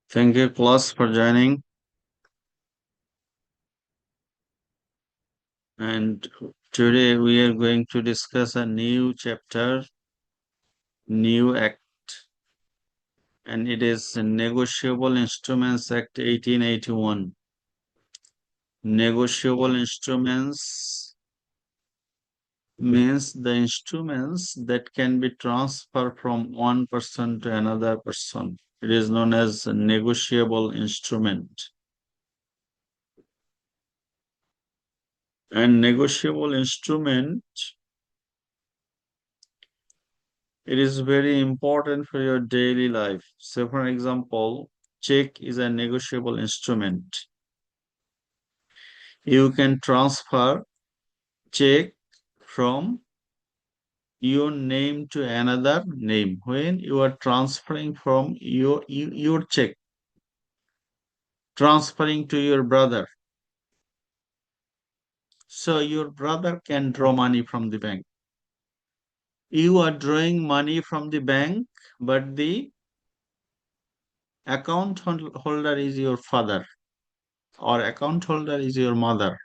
Thank you, class, for joining. And today we are going to discuss a new chapter, new act, and it is Negotiable Instruments Act 1881. Negotiable instruments means the instruments that can be transferred from one person to another person. It is known as a negotiable instrument. And negotiable instrument, it is very important for your daily life. So, for example, check is a negotiable instrument. You can transfer check from your name to another name when you are transferring from your check, transferring to your brother. So your brother can draw money from the bank. You are drawing money from the bank, but the account holder is your father or account holder is your mother.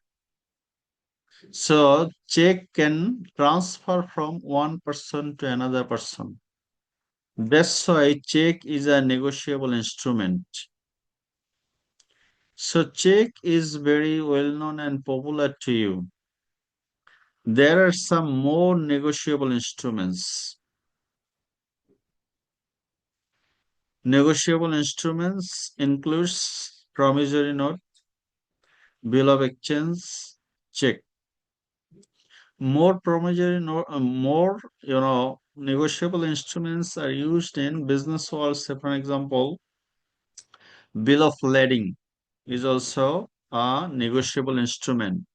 So check can transfer from one person to another person. That's why check is a negotiable instrument. So check is very well known and popular to you. There are some more negotiable instruments. Negotiable instruments includes promissory note, bill of exchange, check. More promissory note, more negotiable instruments are used in business world. Say, for example, bill of lading is also a negotiable instrument.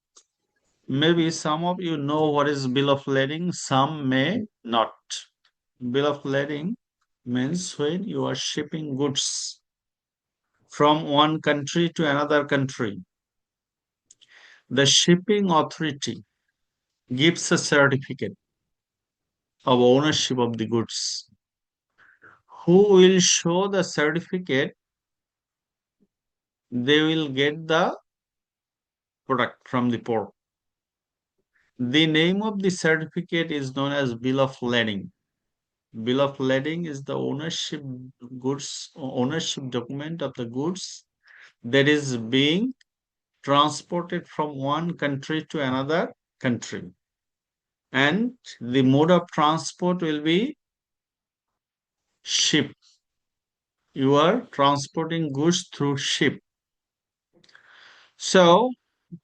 Maybe some of you know what is bill of lading, some may not. Bill of lading means when you are shipping goods from one country to another country, the shipping authority gives a certificate of ownership of the goods. Who will show the certificate, they will get the product from the port. The name of the certificate is known as bill of lading. Bill of lading is the ownership document of the goods that is being transported from one country to another country. And the mode of transport will be ship. You are transporting goods through ship. So,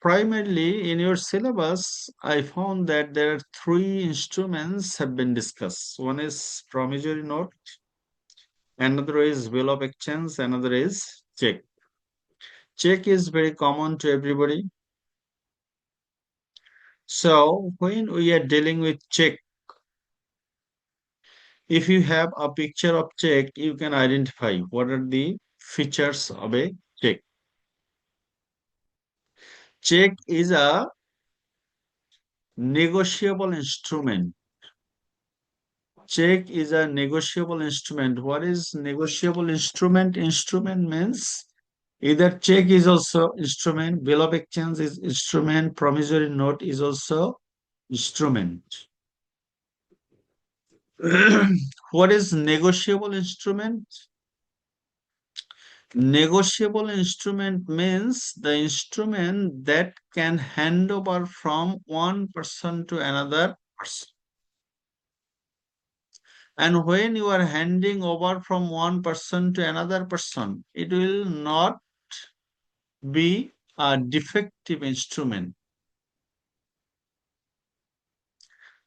primarily in your syllabus, I found that there are three instruments have been discussed. One is promissory note, another is bill of exchange, another is check. Check is very common to everybody. So when we are dealing with check, if you have a picture of check, you can identify what are the features of a check. Check is a negotiable instrument. Check is a negotiable instrument. What is negotiable instrument? Instrument means either check is also instrument, bill of exchange is instrument, promissory note is also instrument. What is negotiable instrument? Negotiable instrument means the instrument that can hand over from one person to another person. And when you are handing over from one person to another person, it will not be a defective instrument.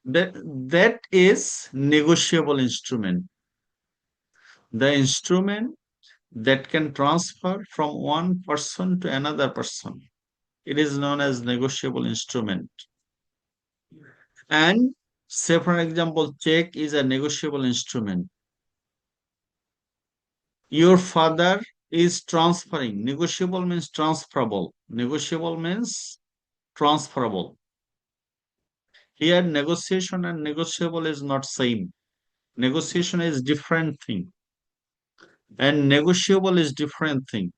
That is negotiable instrument. The instrument that can transfer from one person to another person. It is known as negotiable instrument. And say, for example, check is a negotiable instrument. Your father is transferring. Negotiable means transferable. Negotiable means transferable. Here, negotiation and negotiable is not same. Negotiation is different thing. And negotiable is different thing.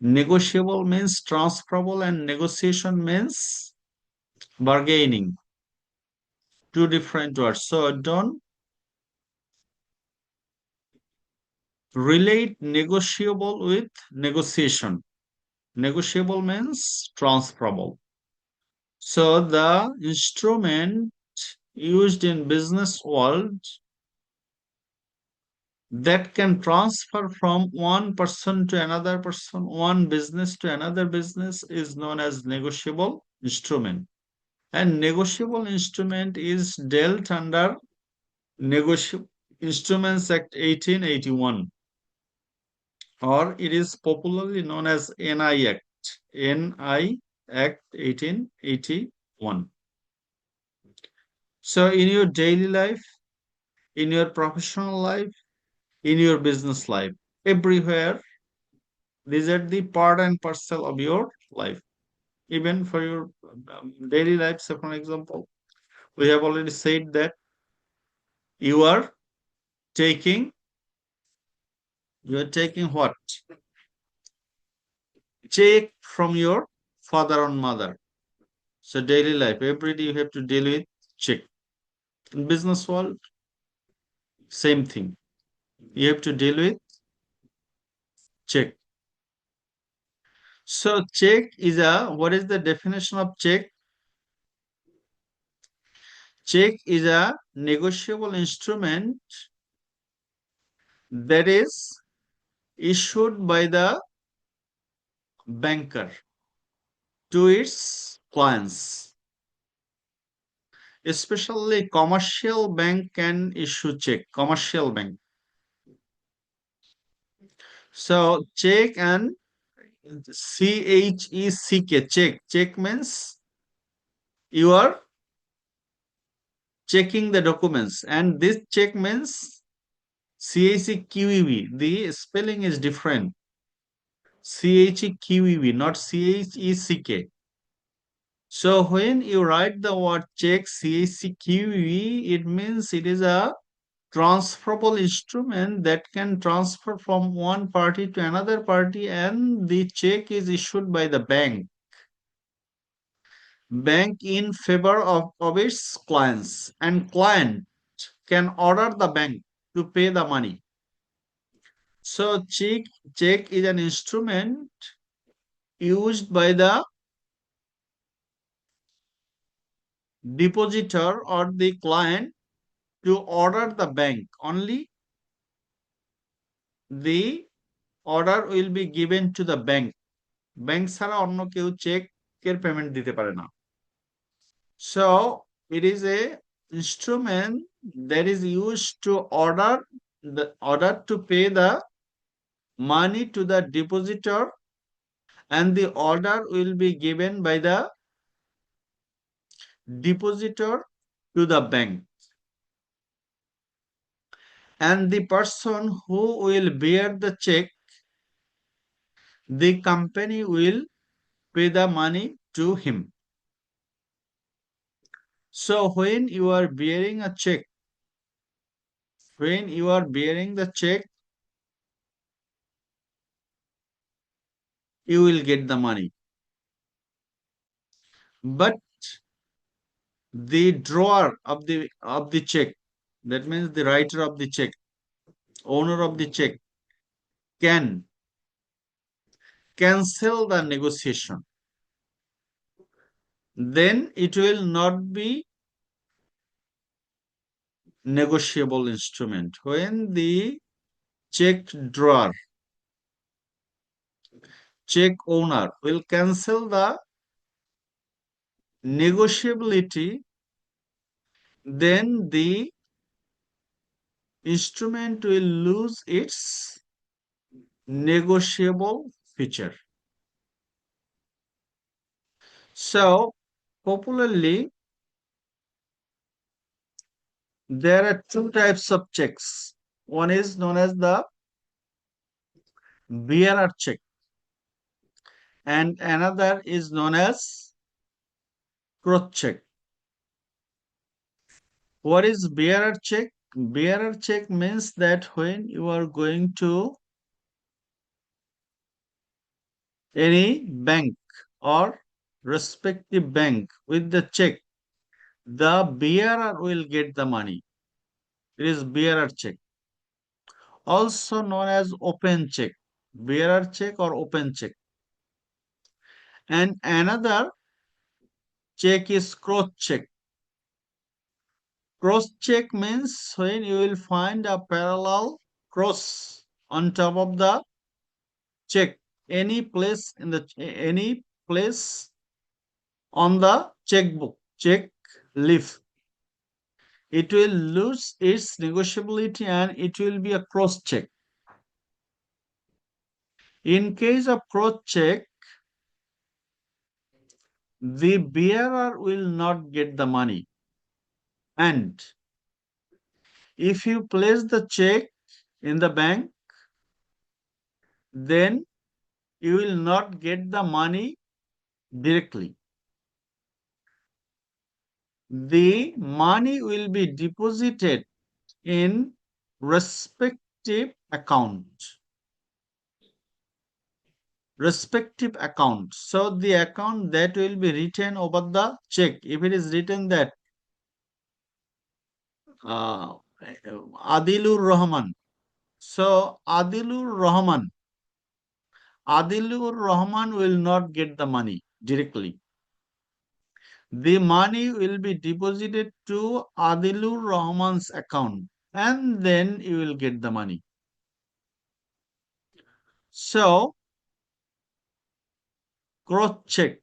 Negotiable means transferable and negotiation means bargaining. Two different words. So don't relate negotiable with negotiation. Negotiable means transferable. So the instrument used in business world that can transfer from one person to another person, one business to another business is known as negotiable instrument. And negotiable instrument is dealt under Negotiable Instruments Act 1881, or it is popularly known as NI Act. NI Act 1881. So in your daily life, in your professional life, in your business life, everywhere, these are the part and parcel of your life. Even for your daily life, say for example, we have already said that you are taking, you are taking what? Check from your father or mother. So daily life, every day you have to deal with check. In business world, same thing. You have to deal with check. So check is what is the definition of check? Check is a negotiable instrument that is issued by the banker to its clients. Especially commercial bank can issue check. Commercial bank. So check and CHECK, check. Check means you are checking the documents, and this check means CHEQEV. The spelling is different. CHEQEV, not CHECK. So when you write the word check, CHEQEV, it means it is a transferable instrument that can transfer from one party to another party, and the check is issued by the bank in favor of its clients, and client can order the bank to pay the money. So check is an instrument used by the depositor or the client to order the bank. Only the order will be given to the bank. Bank ছাড়া অন্য কেউ চেকের payment দিতে পারে না. So it is a instrument that is used to order to pay the money to the depositor, and the order will be given by the depositor to the bank, and the person who will bear the check, the company will pay the money to him. So when you are bearing a check, when you are bearing the check, you will get the money. But the drawer of the check, that means the writer of the check, owner of the check, can cancel the negotiation. Then it will not be negotiable instrument. When the check drawer, check owner will cancel the negotiability, then the instrument will lose its negotiable feature. So popularly, there are two types of checks. One is known as the bearer check, and another is known as cross check. What is bearer check? Bearer check means that when you are going to any bank or respective bank with the check, the bearer will get the money. It is bearer check, also known as open check, bearer check or open check. And another check is cross check. Cross check means when you will find a parallel cross on top of the check, any place in the any place on the checkbook, check leaf, it will lose its negotiability and it will be a cross check. In case of cross check, the bearer will not get the money. And if you place the check in the bank, then you will not get the money directly. The money will be deposited in respective account. Respective account. So the account that will be written over the check, if it is written that uh, Adilur Rahman. So Adilur Rahman will not get the money directly. The money will be deposited to Adilur Rahman's account and then you will get the money. So cross check.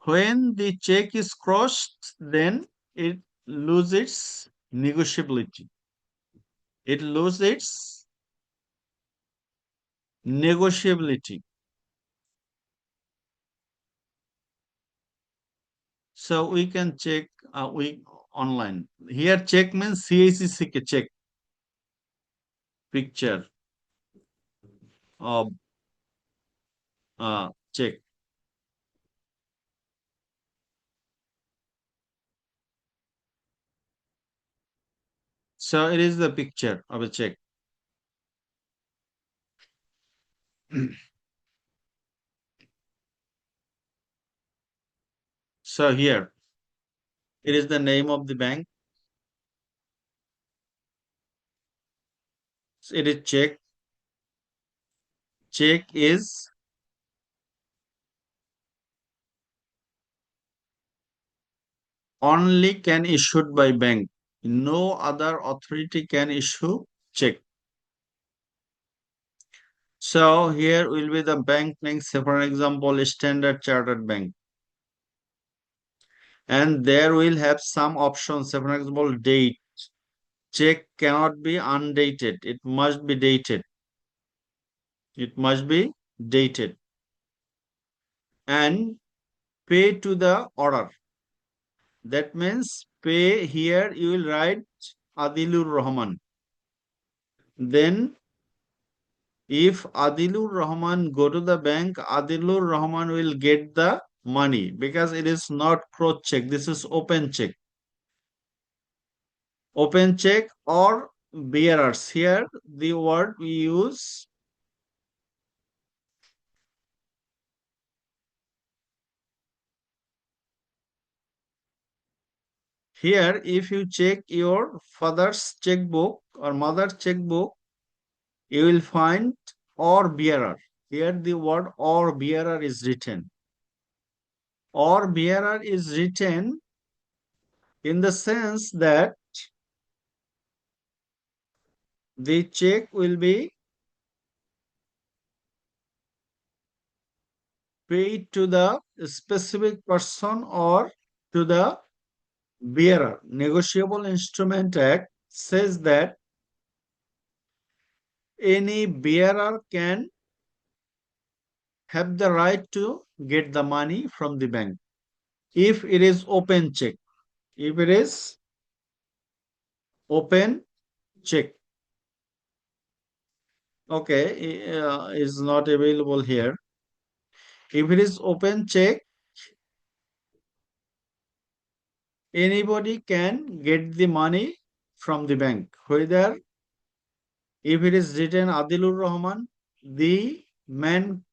When the check is crossed, then it loses its negotiability. It loses its negotiability. So we can check we online. Here check means CACCK check picture of check. So it is the picture of a check. So here it is the name of the bank. It is check. Check is only can issued by bank. No other authority can issue check. So here will be the bank name, say for example, Standard Chartered Bank. And there will have some options, say for example, date. Check cannot be undated. It must be dated. It must be dated. And pay to the order. That means pay here you will write Adilur Rahman. Then if Adilur Rahman go to the bank, Adilur Rahman will get the money because it is not cross check. This is open check. Open check or bearers. Here the word we use here. If you check your father's checkbook or mother's checkbook, you will find or bearer. Here the word or bearer is written. Or bearer is written in the sense that the check will be paid to the specific person or to the bearer. Negotiable Instrument Act says that any bearer can have the right to get the money from the bank if it is open check. If it is open check, okay, is not available here. If it is open check, anybody can get the money from the bank. Whether if it is written Adilur Rahman, the man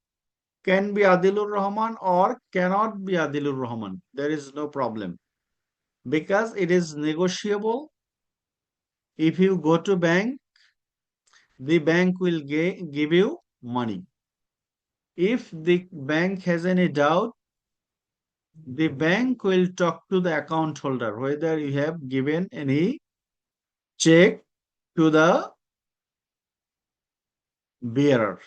can be Adilur Rahman or cannot be Adilur Rahman. There is no problem because it is negotiable. If you go to bank, the bank will give you money. If the bank has any doubt, the bank will talk to the account holder whether you have given any check to the bearer.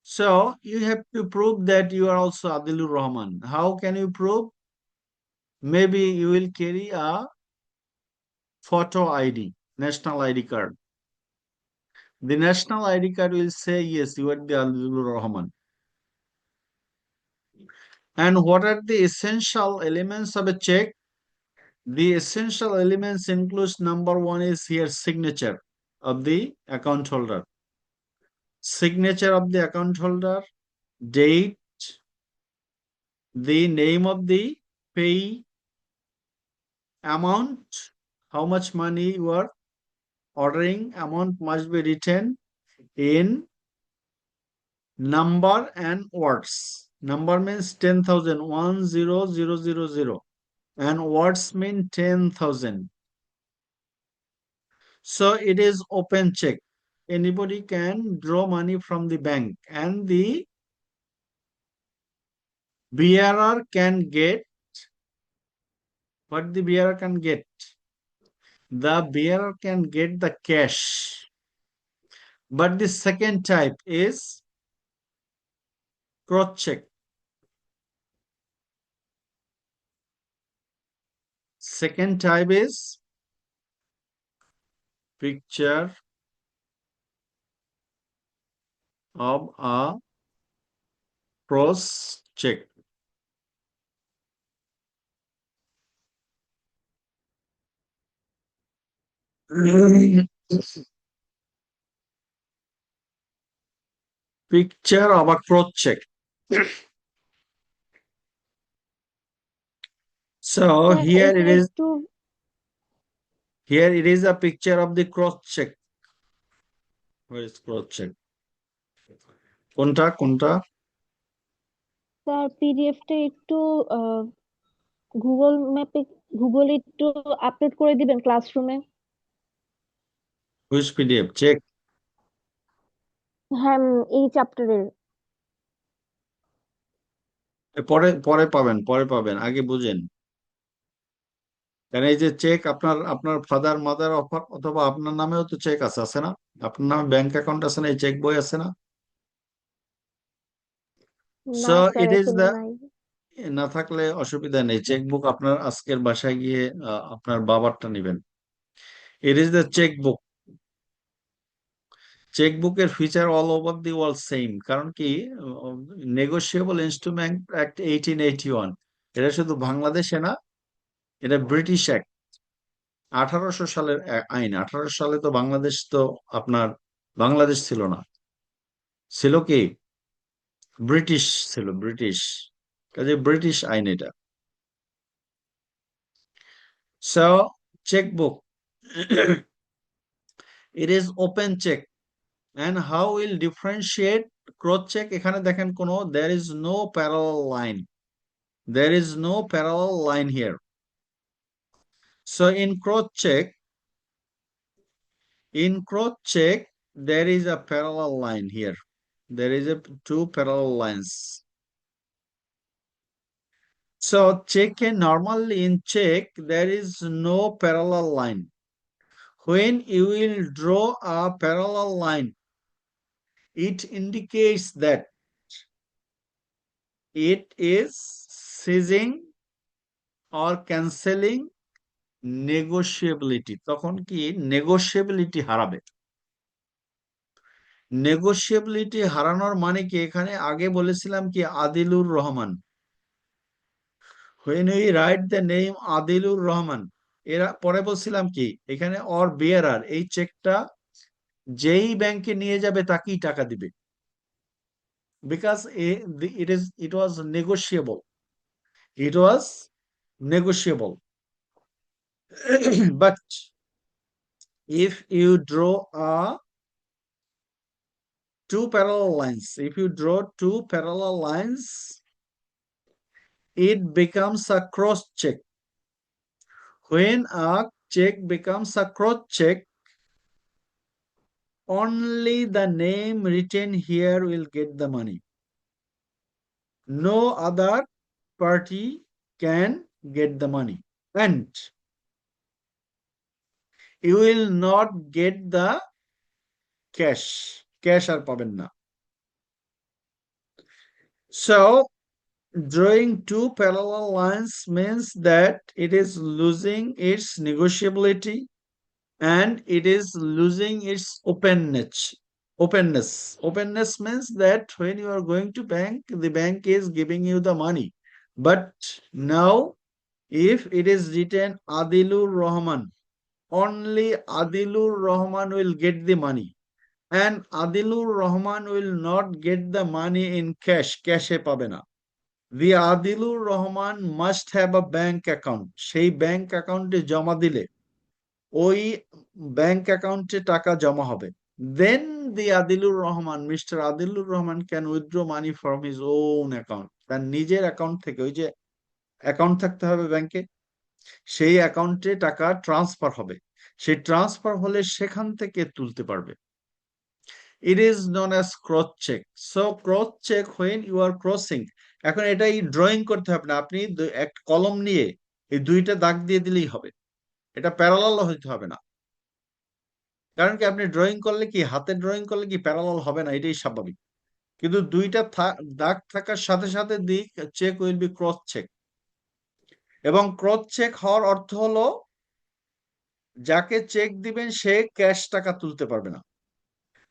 So you have to prove that you are also Adilur Rahman. How can you prove? Maybe you will carry a photo ID, national ID card. The national ID card will say, yes, you are the Adilur Rahman. And what are the essential elements of a check? The essential elements includes number one is here signature of the account holder. Signature of the account holder, date, the name of the pay, amount, how much money you are ordering, amount must be written in number and words. Number means 10,000, 10000, and words mean 10,000. So it is open check. Anybody can draw money from the bank and the bearer can get what the bearer can get. The bearer can get the cash. But the second type is cross check. Second type is picture of a cross check. Picture of a cross check. So sir here it এখানে is. একটু Here it is a picture of the cross check. Where is cross check? কোনটা কোনটা? Sir পিডিএফটা একটু Google ম্যাপে গুগলে একটু upload করে দিবেন ক্লাসরুমে। Which PDF? Check. হ্যাঁ এই চ্যাপ্টারের। পরে পরে পাবেন, পরে পাবেন, আগে বুঝেন। কারণ এই যে চেক আপনার আপনার ফাদার মাদার অথবা আপনার নামেও তো চেক আছে, আছে না? আপনার নামে ব্যাংক অ্যাকাউন্ট আছে না, এই চেক বই আছে না? না সো স্যার ইট ইজ এখানে দ্য, নাই। না থাকলে অসুবিধা নেই, চেকবুক আপনার আজকের বাসায় গিয়ে আপনার বাবারটা নেবেন। It is the chequebook. চেকবুকের feature all over the world same, কারণ কি নেগোশিয়েবল ইনস্ট্রুমেন্ট অ্যাক্ট 1881, এটা শুধু বাংলাদেশে না, এটা ব্রিটিশ অ্যাক্ট, 1800 সালের আইন। 1800 সালে তো বাংলাদেশ তো আপনার বাংলাদেশ ছিল না, ছিল কি ব্রিটিশ ছিল, ব্রিটিশ, কাজে ব্রিটিশ আইন এটা। So chequebook, it is open cheque. and how will differentiate cross check? এখানে দেখেন কোনো there is no parallel line, there is no parallel line here. So in cross check there is a parallel line here, there is a two parallel lines. So check, normally in check there is no parallel line. When you will draw a parallel line, it indicates that it is ceasing or cancelling negotiability. তখন কি negotiability হারাবে। negotiability হারানোর মানে কি, এখানে আগে বলেছিলাম কি Adilur Rahman. when we write the name Adilur Rahman, এরা পরে বলছিলাম কি এখানে or bearer, এই চেকটা যেই ব্যাংকে নিয়ে যাবে তাকেই টাকা দিবে, because it was negotiable, it was negotiable. But if you draw two parallel lines, it becomes a cross check. When a check becomes a cross check, only the name written here will get the money. No other party can get the money. And you will not get the cash. Cash আর পাবেন না. So, drawing two parallel lines means that it is losing its negotiability and it is losing its openness means that when you are going to bank, the bank is giving you the money. But now if it is written Adilur Rahman, only Adilur Rahman will get the money, and Adilur Rahman will not get the money in cash. Cash পাবে না. The Adilur Rahman must have a bank account. সেই bank অ্যাকাউন্টে জমা দিলে ওই bank অ্যাকাউন্টে টাকা জমা হবে. Then the Adilur Rahman, Mr. Adilur Rahman can withdraw money from his own account. তার নিজের অ্যাকাউন্ট থেকে, ওই যে অ্যাকাউন্ট থাকতে হবে ব্যাংকে, সেই অ্যাকাউন্টে টাকা ট্রান্সফার হবে. সেই ট্রান্সফার হলে সেখান থেকে তুলতে পারবে. It is known as cross check. So cross check when you are crossing. এখন এটাই ড্রয়িং করতে হবে না, আপনি এক কলম নিয়ে এই দুইটা দাগ দিয়ে দিলেই হবে. এটা প্যারালাল হইতে হবে না, কারণ কি আপনি ড্রয়িং করলে কি, হাতে ড্রয়িং করলে কি প্যারালাল হবে না, এটাই স্বাভাবিক. কিন্তু দুইটা দাগ থাকার সাথে সাথে দিক cheque will be cross cheque. এবং ক্রস চেক হওয়ার অর্থ হলো যাকে চেক দিবেন সে ক্যাশ টাকা তুলতে পারবে না.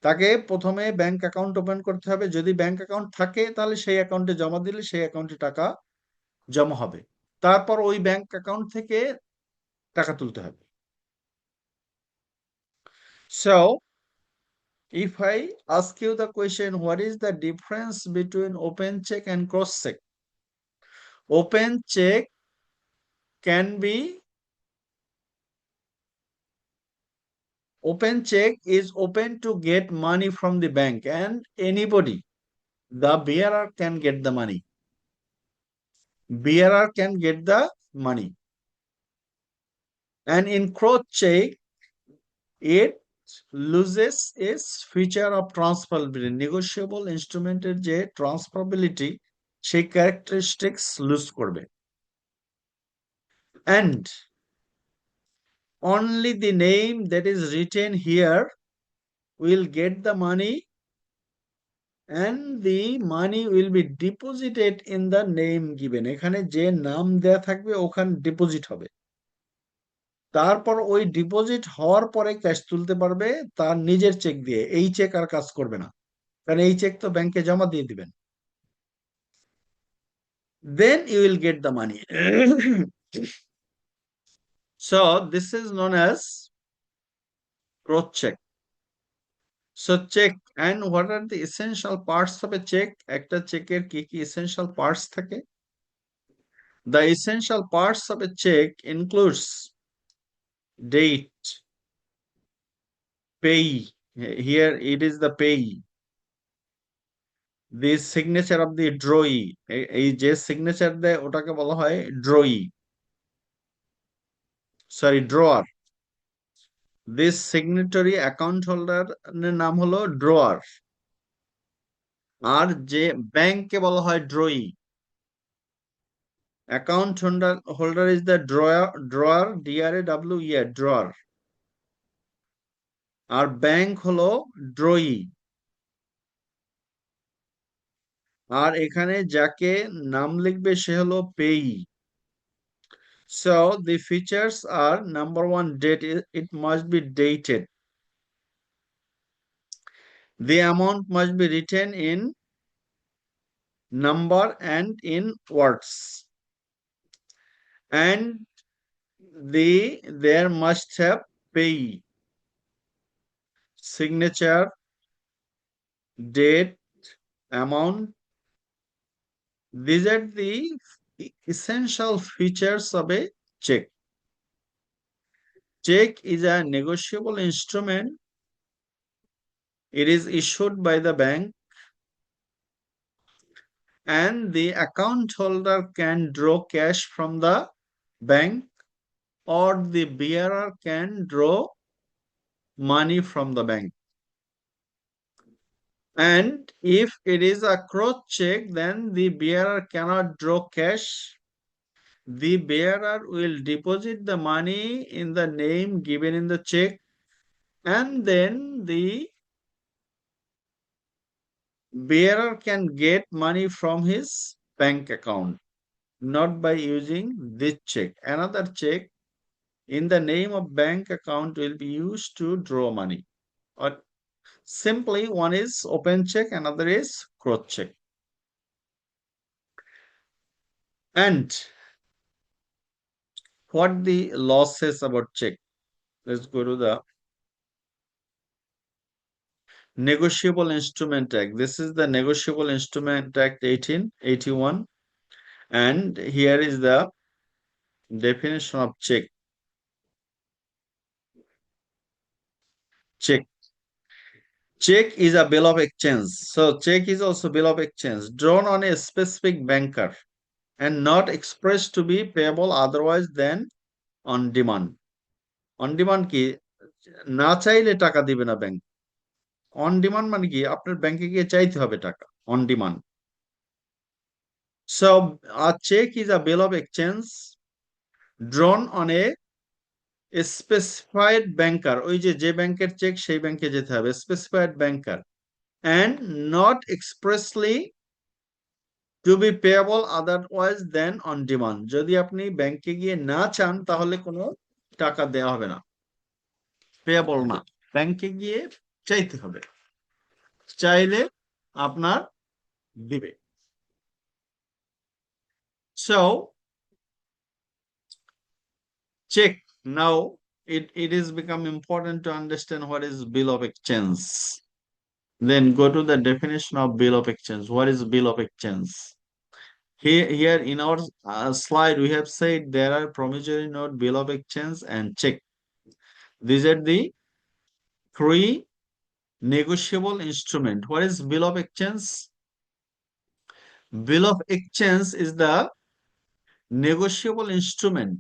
তাকে প্রথমে ব্যাংক অ্যাকাউন্ট ওপেন করতে হবে. যদি ব্যাংক অ্যাকাউন্ট থাকে তাহলে সেই অ্যাকাউন্টে জমা দিলে সেই অ্যাকাউন্টে টাকা জমা হবে. তারপর ওই ব্যাংক অ্যাকাউন্ট থেকে টাকা তুলতে হবে. So, if I ask you the question, what is the difference between open check and cross check? Open check can be, open check is open to get money from the bank and anybody, the bearer can get the money. Bearer can get the money. And in cross check, it loses its feature of transferability. Negotiable instrumented যে transferability সেই characteristics lose করবে. And only the name that is written here will get the money and the money will be deposited in the name given. এখানে যে নাম দেয়া থাকবে ওখানে deposit হবে. তারপর ওই ডিপোজিট হওয়ার পরে ক্যাশ তুলতে পারবে তার নিজের চেক দিয়ে. এই চেক আর কাজ করবে না, কারণ এই চেক তো ব্যাংকে জমা দিয়ে দিবেন. Then you will get the money. So this is known as cross check. So check, and what are the essential parts of a check? একটা চেকের কি কি essential parts থাকে? The essential parts of a check includes date, payee. Here it is the payee. The signature of the drawee. এই যে signature দেয় ওটাকে বলা হয় drawee. Sorry, drawer. This signatory account holder নাম হলো drawer. আর যে ব্যাংকে বলা হয় drawee. Account holder is the drawer, DRAWER, drawer. আর ব্যাংক হলো drawee. আর এখানে যাকে নাম লিখবে সে হলো payee. So the features are, number one, date. It must be dated. The amount must be written in number and in words. And there must have payee, signature, date, amount. These are the essential features of a check. Check is a negotiable instrument. It is issued by the bank, and the account holder can draw cash from the bank, or the bearer can draw money from the bank. And if it is a cross check, then the bearer cannot draw cash. The bearer will deposit the money in the name given in the check, and then the bearer can get money from his bank account, not by using this check. Another check in the name of bank account will be used to draw money. Or simply, one is open check, another is cross check. And what the law says about check? Let's go to the Negotiable Instrument Act. This is the Negotiable Instrument Act 1881. And here is the definition of check. Check. Check is a bill of exchange. So check is also bill of exchange drawn on a specific banker and not expressed to be payable otherwise than on demand. On demand কি না চাইলে টাকা দিবে না bank. On demand মানে কি আপনার ব্যাংকে গিয়ে চাইতে হবে টাকা on demand. So a check is a bill of exchange drawn on a specified banker, ওই যে ব্যাংকের চেক সেই ব্যাংকে যেতে হবে, specified banker, and not expressly to be payable otherwise than on demand. যদি আপনি ব্যাংকে গিয়ে না চান তাহলে কোনো টাকা দেওয়া হবে না, পেয়েবল না, ব্যাংকে গিয়ে চাইতে হবে, চাইলে আপনার দিবে। So check, now it is become important to understand what is bill of exchange. Then go to the definition of bill of exchange. What is bill of exchange? Here in our slide, we have said there are promissory note, bill of exchange, and check. These are the three negotiable instrument. What is bill of exchange? Bill of exchange is the negotiable instrument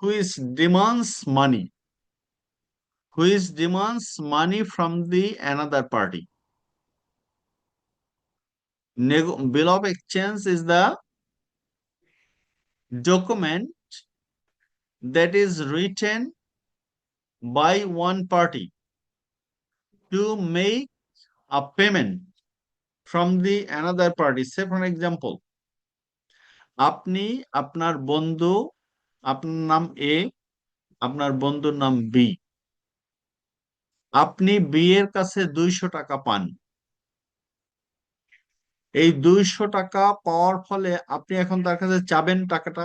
which demands money from the another party. Bill of exchange is the document that is written by one party to make a payment from the another party. Say for example, আপনি আপনার বন্ধু, আপনার নাম এ, আপনার বন্ধুর নাম B, আপনি B এর কাছে 200 টাকা পান। এই 200 টাকা পাওয়ার ফলে আপনি এখন তার কাছে চাবেন টাকাটা।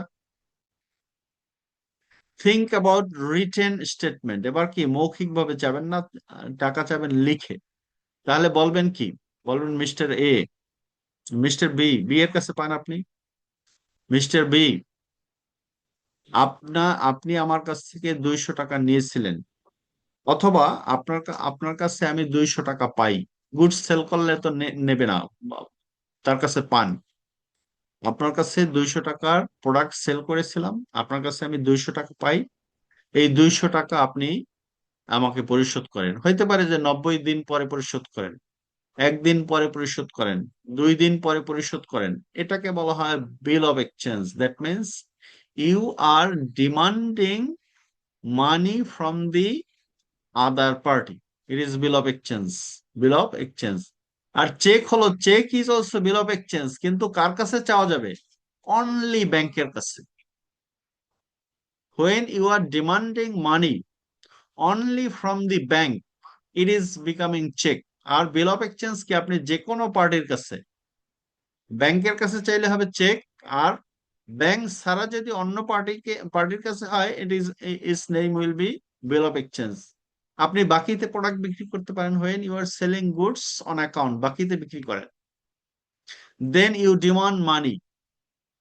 Think about written statement. এবার কি মৌখিক ভাবে চাবেন না, টাকা চাবেন লিখে। তাহলে বলবেন কি? বলবেন mister A, mister B, B এর কাছে পান আপনি, মিস্টার বি, আপনি আমার কাছ থেকে 200 টাকা নিয়েছিলেন, অথবা আপনার কাছে আমি 200 টাকা পাই। গুডস সেল করলে তো নেবে না, তার কাছে পান। আপনার কাছে 200 টাকার প্রোডাক্ট সেল করেছিলাম, আপনার কাছে আমি 200 টাকা পাই, এই 200 টাকা আপনি আমাকে পরিশোধ করেন। হইতে পারে যে 90 দিন পরে পরিশোধ করেন, 1 দিন পরে পরিশোধ করেন, 2 দিন পরে পরিশোধ করেন। এটাকে বলা হয় bill of exchange. That means you are demanding money from the other party. It is bill of exchange, bill of exchange. আর চেক হলো, cheque is also bill of exchange, কিন্তু কার কাছে চাওয়া যাবে? অনলি ব্যাংকের কাছে। When you are demanding money only from the bank, it is becoming check. আর বিল অফ এক্সচেঞ্জ কি আপনি যে কোনো পার্টির কাছে, ব্যাংকের কাছে চাইলে হবে চেক, আর ব্যাংক ছাড়া যদি অন্য পার্টির কাছে হয়, it's name will be bill of exchange. আপনি বাকিতে প্রোডাক্ট বিক্রি করতে পারেন, when you are selling goods on account, বাকিতে বিক্রি করেন। Then you demand money,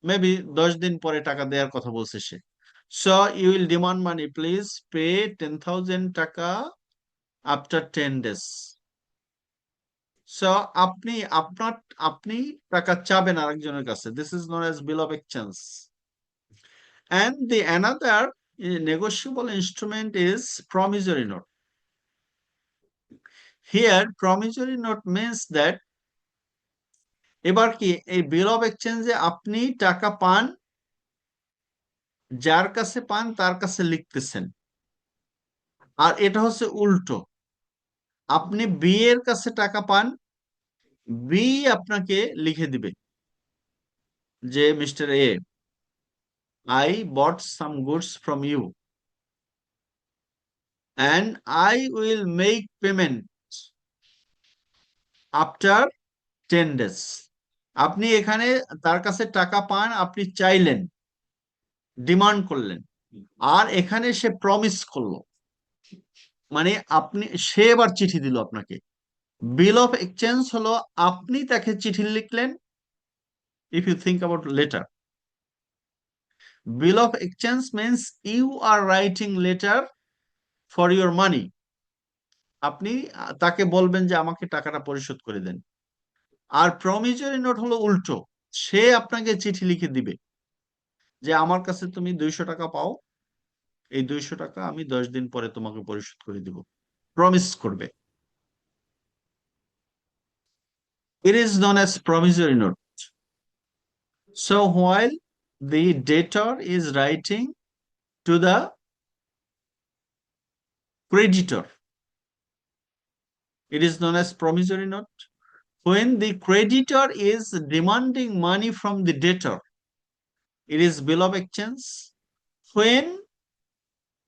maybe 10 দিন পরে টাকা দেওয়ার কথা বলছে সে। So you will demand money, please pay 10,000 টাকা আফটার 10 days। সো আপনি টাকা চাবেন আরেকজনের কাছে, this is known as bill of exchange. And the another negotiable instrument is promissory note. Here, promissory note means that এবার কি এই বিল অফ এক্সচেঞ্জে আপনি টাকা পান, যার কাছে পান তার কাছে লিখতেছেন। আর এটা হচ্ছে উল্টো, আপনি বি এর কাছে টাকা পান, বি আপনাকে লিখে দিবে যে mister A, I bought some goods from you and I will make payment after 10 days। আপনি এখানে তার কাছে টাকা পান, আপনি চাইলেন, ডিমান্ড করলেন, আর এখানে সে প্রমিস করলো, মানে সে এবার চিঠি দিল আপনাকে। বিল অফ এক্সচেঞ্জ হলো আপনি তাকে চিঠি লিখলেন, if you think about letter. Bill of exchange means you are writing letter for your money. আপনি তাকে বলবেন যে আমাকে টাকাটা পরিশোধ করে দেন। আর প্রমিসরি নোট হলো উল্টো, সে আপনাকে চিঠি লিখে দিবে যে আমার কাছে তুমি 200 টাকা পাও, এই 200 টাকা আমি 10 দিন পরে তোমাকে পরিশোধ করে দিব, প্রমিস করবে। It is known as promissory note. So while the debtor is writing to the creditor, it is known as promissory note. When the creditor is demanding money from the debtor, it is bill of exchange. When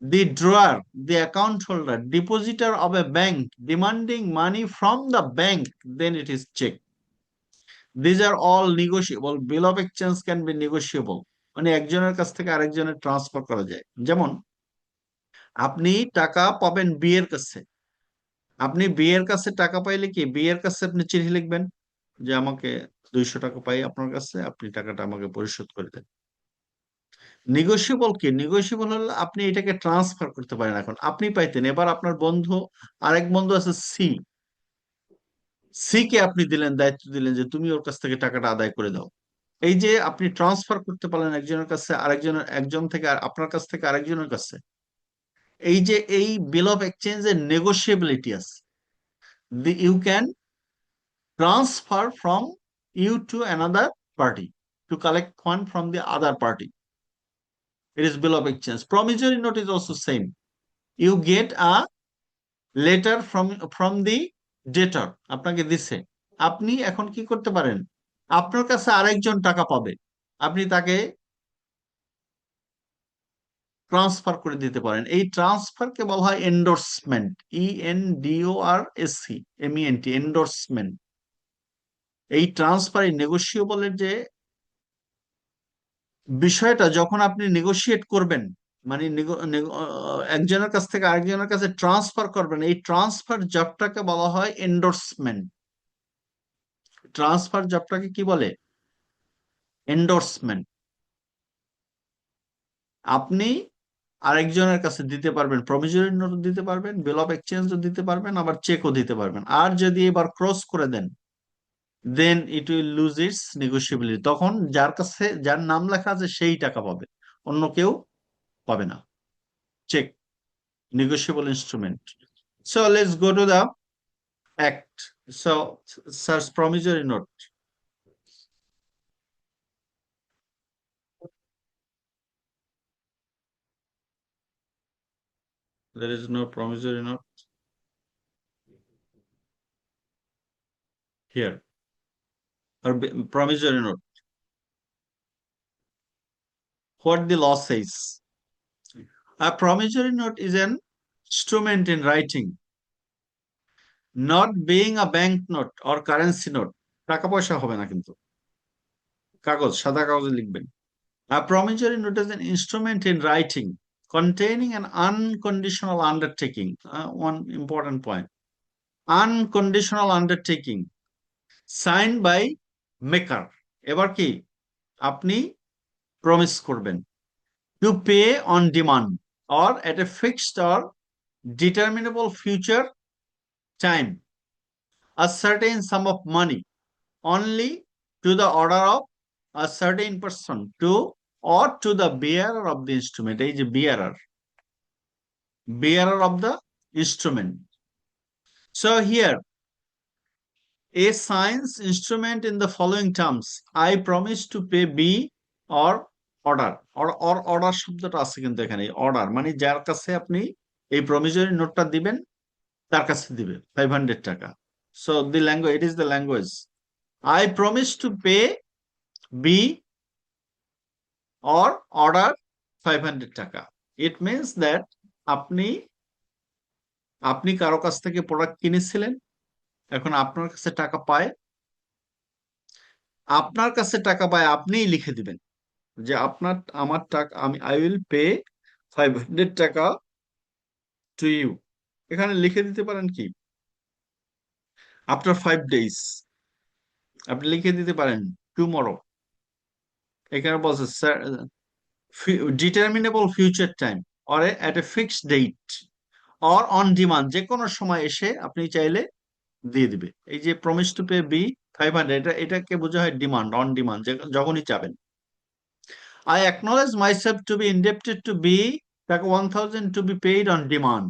the drawer, the account holder, depositor of a bank demanding money from the bank, then it is check. These are all negotiable. Bill of exchange can be negotiable, মানে একজনের কাছ থেকে আরেকজনের transfer করা যায়। যেমন আপনি টাকা পাবেন বি এর কাছে, আপনি বি এর কাছে টাকা পাইলে কি বি এর কাছে আপনি চিঠি লিখবেন যে আমাকে 200 টাকা পাই আপনার কাছে, আপনি টাকাটা আমাকে পরিশোধ করে দেন। নেগোশিয়েবল কি, নেগোশিয়েবল হলো আপনি এটাকে ট্রান্সফার করতে পারেন। এখন আপনি পাইতেন, এবার আপনার বন্ধু, আরেক বন্ধু আছে সি, সি কে আপনি দিলেন, দায়িত্ব দিলেন যে তুমি ওর কাছ থেকে টাকাটা আদায় করে দাও। এই যে আপনি ট্রান্সফার করতে পারলেন একজনের কাছে আরেকজনের, একজন থেকে আপনার কাছ থেকে আরেকজনের কাছে, এই যে এই বিল অফ এক্সচেঞ্জের নেগোশিয়েবিলিটি আছে। You can transfer from you to another party to collect fund from the other party. It is bill of exchange. Promissory note is also same. You get a letter from the debtor, আপনাকে দিছে, আপনি এখন কি করতে পারেন, আপনার কাছে আরেকজন টাকা পাবে, আপনি তাকে ট্রান্সফার করে দিতে পারেন। এই ট্রান্সফারকে বলা হয় এন্ডোর্সমেন্ট, ENDORSMENT, এন্ডোর্সমেন্ট। এই ট্রান্সফার, এই নেগোশিয়েবলের যে বিষয়টা, যখন আপনি নেগোশিয়েট করবেন, মানে একজনের কাছ থেকে আরেকজনের কাছে ট্রান্সফার করবেন, এই ট্রান্সফার জবটাকে বলা হয় এন্ডোর্সমেন্ট। ট্রান্সফার জবটাকে কি বলে, এন্ডোর্সমেন্ট। আপনি আরেকজনের কাছে দিতে পারবেন, প্রমিসরি নোট দিতে পারবেন, বিল অফ এক্সচেঞ্জও দিতে পারবেন, আবার চেকও দিতে পারবেন। আর যদি এবার ক্রস করে দেন, দেন ইট উইল লুজ ইটস নেগোশিয়েবিলিটি। তখন যার কাছে যার নাম লেখা আছে সেই টাকা পাবে, অন্য কেউ পাবে না। Cheque, negotiable instrument. So let's go to the act. So search promissory note. There is no promissory note here, or promissory note. What the law says. A promissory note is an instrument in writing, not being a bank note or currency note. টাকা পয়সা হবে না কিন্তু, কাগজ, সাদা কাগজে লিখবেন। A promissory note is an instrument in writing containing an unconditional undertaking. One important point. Unconditional undertaking signed by maker. এবার কি আপনি প্রমিস করবেন to pay on demand or at a fixed or determinable future time a certain sum of money only to the order of a certain person to or to the bearer of the instrument, এই যে bearer of the instrument. So here a signs instrument in the following terms: I promise to pay B or order শব্দটা আছে কিন্তু এখানে order মানে যার কাছে আপনি এই প্রমিসরি নোটটা দিবেন তার কাছে দিবে 500 টাকা। So the language, it is the language, I promise to pay B or order 500 টাকা। It means that আপনি আপনি কারো কাছ থেকে প্রোডাক্ট কিনেছিলেন, এখন আপনার কাছে টাকা পায়, আপনিই লিখে দিবেন যে আমার টাকা আমি আই উইল পে 500 টাকা টু ইউ। এখানে লিখে দিতে পারেন কি আফটার 5 days, আপনি লিখে দিতে পারেন টুমরো। এখানে বলছে determinable future time or at a fixed date or on demand, যে কোনো সময় এসে আপনি চাইলে দিয়ে দিবে। এই যে প্রমিস টু পে বি 500, এটাকে বোঝা হয় ডিমান্ড, অন ডিমান্ড, যখনই চাবেন। I acknowledge myself to be indebted to be টাকা 1000 to be paid on demand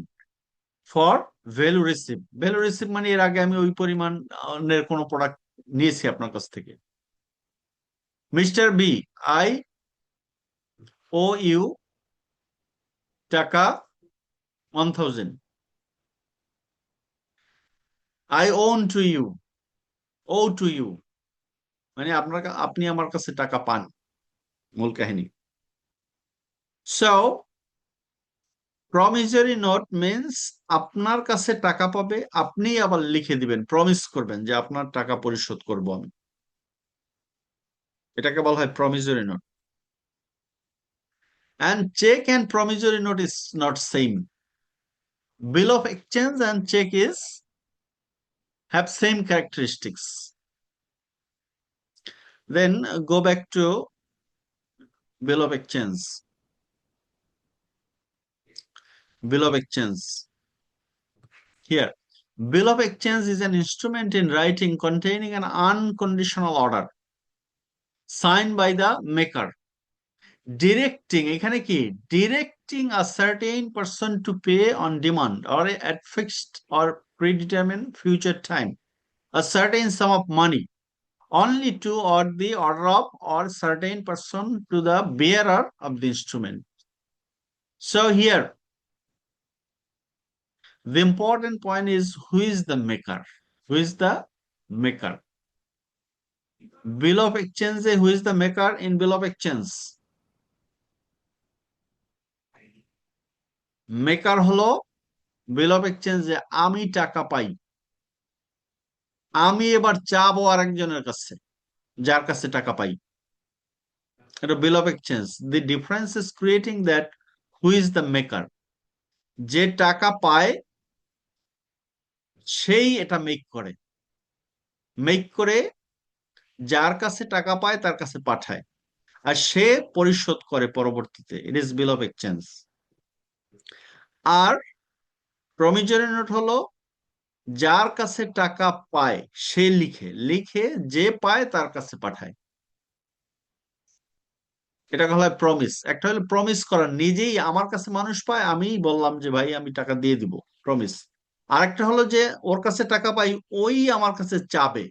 for value receive মানে এর আগে আমি ওই পরিমাণের কোনো প্রোডাক্ট নিয়েছি আপনার কাছ থেকে। Mister B, I owe you টাকা 1000, I own to you, owe to you মানে আপনি আমার কাছে টাকা পান, মূল কাহিনী। সো প্রমিসরি নোট মিন্স আপনার কাছে টাকা পাবে, আপনি আবার লিখে দিবেন, প্রমিস করবেন যে আপনার টাকা পরিশোধ করব আমি, এটাকে বলা হয় promissory note. And cheque and promissory note is not same. Bill of exchange and cheque is have same characteristics. Then go back to bill of exchange. Bill of exchange. Here, bill of exchange is an instrument in writing containing an unconditional order signed by the maker, directing এখানে কি directing a certain person to pay on demand or at fixed or predetermined future time a certain sum of money only to or the order of or certain person to the bearer of the instrument. So here the important point is who is the maker? Who is the maker? Bill of exchange, who is the maker in bill of exchange? Maker হলো বিল of এক্সচেঞ্জে আমি টাকা পাই, আমি এবার চাবো আরেকজনের কাছে যার কাছে টাকা পাই, এটা বিল of exchange. The difference is creating that who is the maker. যে টাকা পায় সেই এটা মেক করে যার কাছে টাকা পায় তার কাছে পাঠায়, আর সে পরিশোধ করে পরবর্তীতে। It is bill of exchange. আর প্রমিসরি নোট হলো যার কাছে টাকা পায় সে লিখে যে পায় তার কাছে পাঠায়, এটা হলো প্রমিস। একটা হলো প্রমিস করা, নিজেই আমার কাছে মানুষ পায়, আমি বললাম যে ভাই আমি টাকা দিয়ে দিব, প্রমিস। আরেকটা হলো যে ওর কাছে টাকা পাই, ওই আমার কাছে চাবে,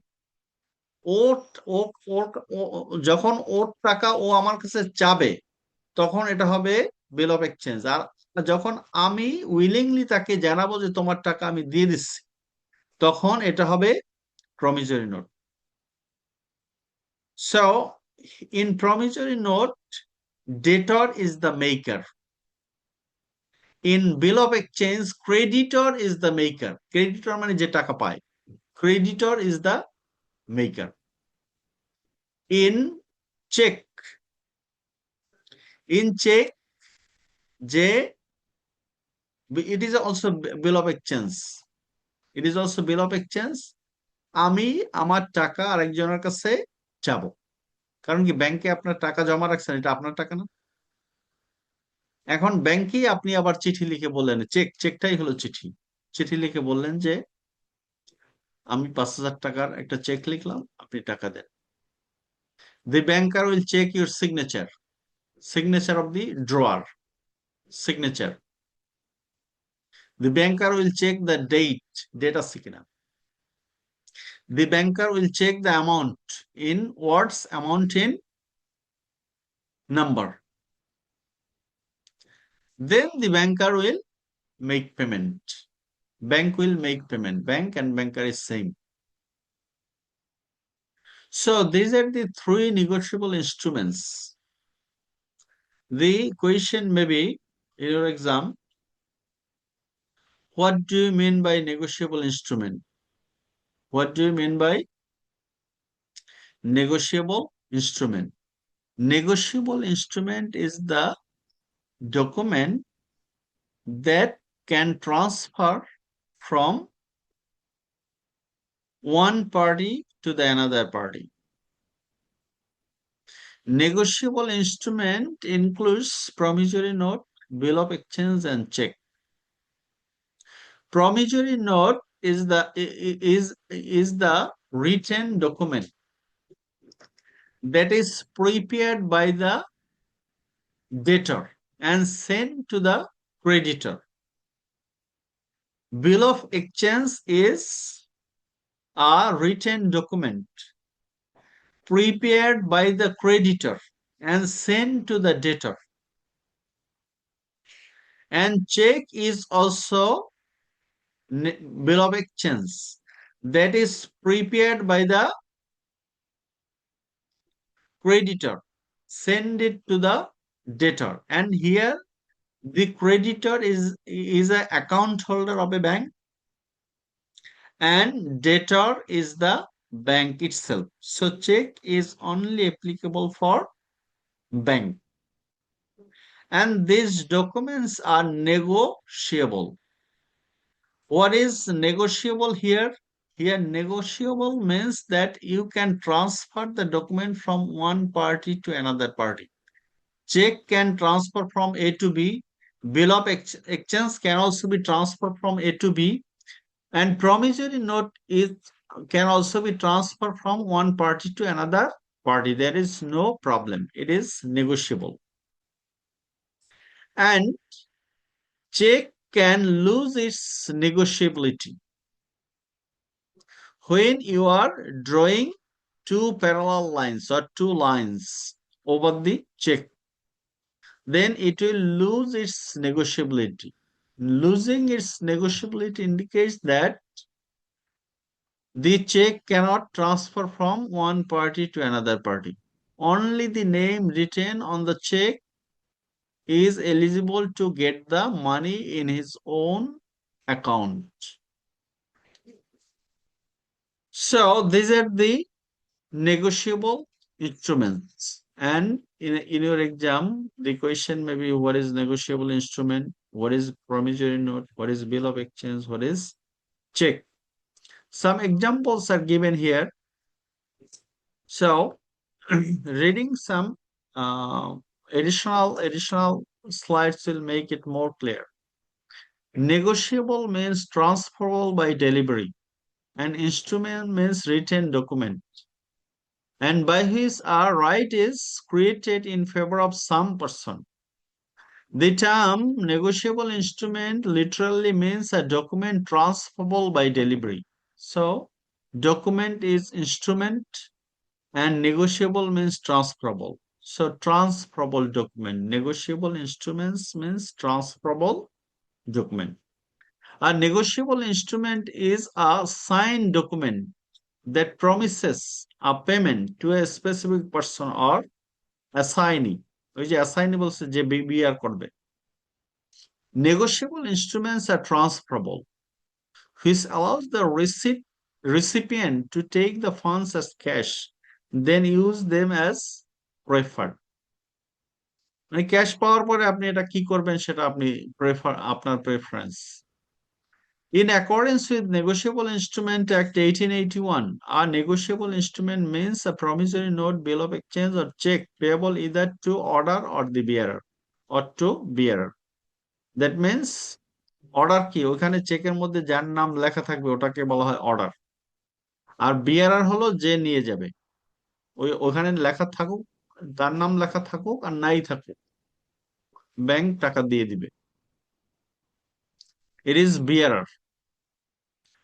ওর ও ওর যখন ওর টাকা ও আমার কাছে চাবে তখন এটা হবে বিল অফ এক্সচেঞ্জ। আর যখন আমি উইলিংলি তাকে জানাবো যে তোমার টাকা আমি দিয়ে দিচ্ছি তখন এটা হবে promissory note. So, in promissory note, debtor is the maker. In bill of exchange, creditor is the maker. Creditor মানে যে টাকা পায়, creditor is the maker. In check, যে it is also bill of exchange. It is also bill of exchange. আমি আমার টাকা আরেকজনের কাছে চাবো। কারণ কি, ব্যাংকে আপনার টাকা জমা রাখছেন, এটা আপনার টাকা না? এখন ব্যাংকেই আপনি আবার চিঠি লিখে বললেন, চেকটাই হলো চিঠি। চিঠি লিখে বললেন যে আমি 5,000 টাকার একটা চেক লিখলাম, আপনি টাকা দেন। The banker will check your signature of the drawer, signature. The banker will check the date আছে কিনা। The banker will check the amount in words, amount in number. Then the banker will make payment. Bank will make payment. Bank and banker is same. So these are the three negotiable instruments. The question may be in your exam, what do you mean by negotiable instrument? What do you mean by negotiable instrument? Negotiable instrument is the document that can transfer from one party to the another party. Negotiable instrument includes promissory note, bill of exchange, and check. Promissory note is the written document that is prepared by the debtor and sent to the creditor. Bill of exchange is a written document prepared by the creditor and sent to the debtor. And check is also bill of exchange that is prepared by the creditor, send it to the debtor. And here the creditor is an account holder of a bank, and debtor is the bank itself. So check is only applicable for bank. And these documents are negotiable. What is negotiable here? Here, negotiable means that you can transfer the document from one party to another party. Check can transfer from A to B. Bill of exchange can also be transferred from A to B. And promissory note can also be transferred from one party to another party. There is no problem. It is negotiable. And check can lose its negotiability when you are drawing two parallel lines or two lines over the check. Then it will lose its negotiability. Losing its negotiability indicates that the check cannot transfer from one party to another party. Only the name written on the check is eligible to get the money in his own account. So these are the negotiable instruments. And in your exam, the question may be, what is negotiable instrument? What is promissory note? What is bill of exchange? What is check? Some examples are given here. So reading some uh, additional slides will make it more clear. Negotiable means transferable by delivery. An instrument means written document, and by which a right is created in favor of some person. The term negotiable instrument literally means a document transferable by delivery. So, document is instrument and negotiable means transferable. So, transferable document. Negotiable instruments means transferable document. A negotiable instrument is a signed document that promises a payment to a specific person or assignee. ওই যে assignee বলছে যে BR করবে। Negotiable instruments are transferable, which allows the recipient to take the funds as cash, then use them as preferred. মানে cash পাওয়ার পরে আপনি এটা কি করবেন সেটা আপনি আপনার preference. In accordance with Negotiable Instrument Act 1881, a negotiable instrument means a promissory note, bill of exchange, or check payable either to order or the bearer or to bearer. That means order কি, ওখানে চেকের মধ্যে যার নাম লেখা থাকবে ওটাকে বলা হয় অর্ডার। আর বিয়ারার হলো যে নিয়ে যাবে, ওখানে লেখা থাকুক, তার নাম লেখা থাকুক আর নাই থাকুক, ব্যাংক টাকা দিয়ে দিবে। It is bearer.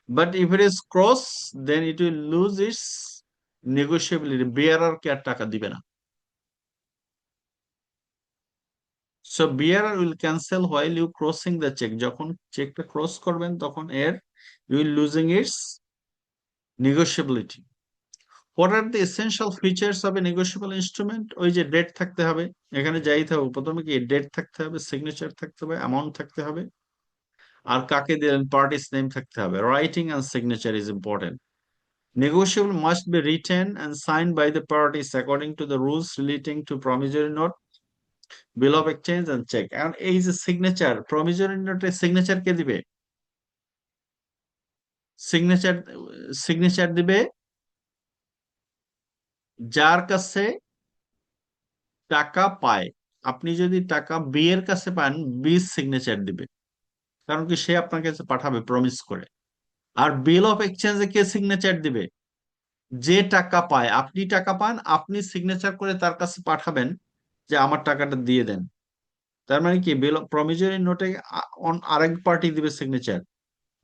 But if it is cross, then it will lose its negotiability. Bearer কে আর টাকা দিবে না। So bearer will cancel while you crossing the check. যখন চেকটা ক্রস করবেন তখন you will losing its negotiability. What are the essential features of a negotiable instrument? ওই যে date থাকতে হবে, এখানে যাই থাকুক প্রথমে কি ডেট থাকতে হবে, সিগনেচার থাকতে হবে, অ্যামাউন্ট থাকতে হবে, আর কাকে দিলেন পার্টিস নেম থাকতে হবে। Writing and signature is important. Negotiable must be written and signed by the parties according to the rules relating to promissory note, bill of exchange and check. And এই যে signature, promissory নোটে signature কে দিবে? Signature signature দিবে যার কাছে টাকা পায়। আপনি যদি টাকা বি এর কাছে পান, বি সিগনেচার দিবে, কারণ কি সে আপনার কাছে পাঠাবে প্রমিস করে। আর বিল অফ এক্সচেঞ্জে কে সিগনেচার দিবে? যে টাকা পায়। আপনি টাকা পান, আপনি সিগনেচার করে তার কাছে পাঠাবেন যে আমার টাকাটা দিয়ে দেন। তার মানে কি বিল অফ প্রমিসরি নোটে আরেক পার্টি দিবে সিগনেচার,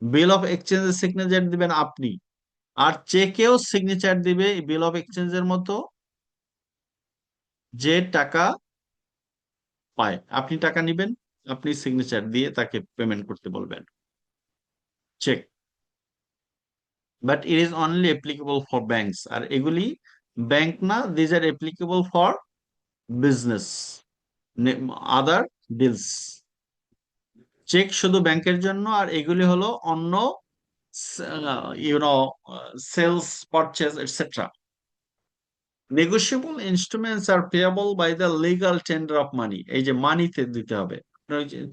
বিল অফ এক্সচেঞ্জের সিগনেচার দিবেন আপনি, আর চেকেও সিগনেচার দিবে বিল অফ এক্সচেঞ্জের মতো যে টাকা পায়। আপনি টাকা নিবেন, আপনি সিগনেচার দিয়ে তাকে পেমেন্ট করতে বলবেন, cheque. But it is only applicable for banks. আর এগুলি ব্যাংক না, these are applicable for business, other deals. Cheque শুধু ব্যাংকের জন্য, আর এগুলি হলো অন্য sales, purchase, etcetera. Negotiable instruments are payable by the legal tender of money. এই যে মানিতে দিতে হবে,